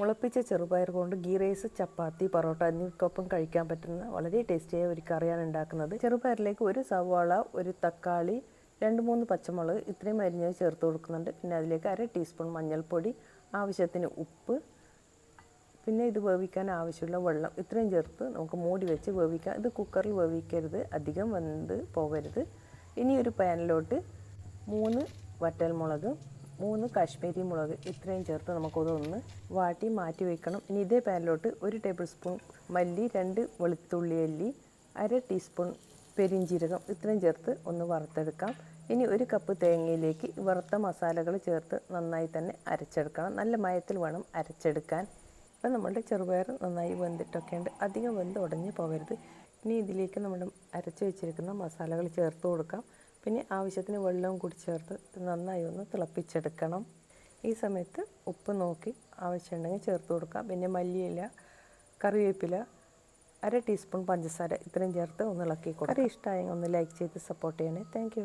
മുളപ്പിച്ച ചെറുപയർ കൊണ്ട് ഗീ റൈസ്, ചപ്പാത്തി, പൊറോട്ട എന്നിവയ്ക്കൊപ്പം കഴിക്കാൻ പറ്റുന്ന വളരെ ടേസ്റ്റിയായ ഒരു കറിയാണ് ഉണ്ടാക്കുന്നത്. ചെറുപയറിലേക്ക് ഒരു സവാള, ഒരു തക്കാളി, 2-3 പച്ചമുളക് ഇത്രയും അരിഞ്ഞത് ചേർത്ത് കൊടുക്കുന്നുണ്ട്. പിന്നെ അതിലേക്ക് 1/2 ടീസ്പൂൺ മഞ്ഞൾപ്പൊടി, ആവശ്യത്തിന് ഉപ്പ്, പിന്നെ ഇത് വേവിക്കാൻ ആവശ്യമുള്ള വെള്ളം ഇത്രയും ചേർത്ത് നമുക്ക് മൂടി വെച്ച് വേവിക്കാം. ഇത് കുക്കറിൽ വേവിക്കരുത്, അധികം വെന്ത് പോകരുത്. ഇനി ഒരു പാനിലോട്ട് 3 വറ്റൽമുളക്, 3 കാശ്മീരി മുളക് ഇത്രയും ചേർത്ത് നമുക്കതൊന്ന് വാട്ടി മാറ്റി വയ്ക്കണം. ഇനി ഇതേ പാനിലോട്ട് 1 ടേബിൾ സ്പൂൺ മല്ലി, 2 വെളുത്തുള്ളി അല്ലി, 1/2 ടീസ്പൂൺ പെരിഞ്ജീരകം ഇത്രയും ചേർത്ത് ഒന്ന് വറുത്തെടുക്കാം. ഇനി 1 കപ്പ് തേങ്ങയിലേക്ക് വറുത്ത മസാലകൾ ചേർത്ത് നന്നായി തന്നെ അരച്ചെടുക്കണം. നല്ല മയത്തിൽ വേണം അരച്ചെടുക്കാൻ. ഇപ്പം നമ്മളുടെ ചെറുപയർ നന്നായി വെന്തിട്ടൊക്കെ ഉണ്ട്, അധികം വെന്ത് ഉടഞ്ഞ് പോകരുത്. ഇനി ഇതിലേക്ക് നമ്മൾ അരച്ച് വെച്ചിരിക്കുന്ന മസാലകൾ ചേർത്ത് കൊടുക്കാം. പിന്നെ ആവശ്യത്തിന് വെള്ളവും കൂടി ചേർത്ത് നന്നായി ഒന്ന് തിളപ്പിച്ചെടുക്കണം. ഈ സമയത്ത് ഉപ്പ് നോക്കി ആവശ്യമുണ്ടെങ്കിൽ ചേർത്ത് കൊടുക്കാം. പിന്നെ മല്ലിയില, കറിവേപ്പില, 1/2 ടീസ്പൂൺ പഞ്ചസാര ഇത്രയും ചേർത്ത് ഒന്ന് ഇളക്കി കൊടുക്കാം. കറി ഇഷ്ടമായെങ്കിൽ ഒന്ന് ലൈക്ക് ചെയ്ത് സപ്പോർട്ട് ചെയ്യണേ. താങ്ക്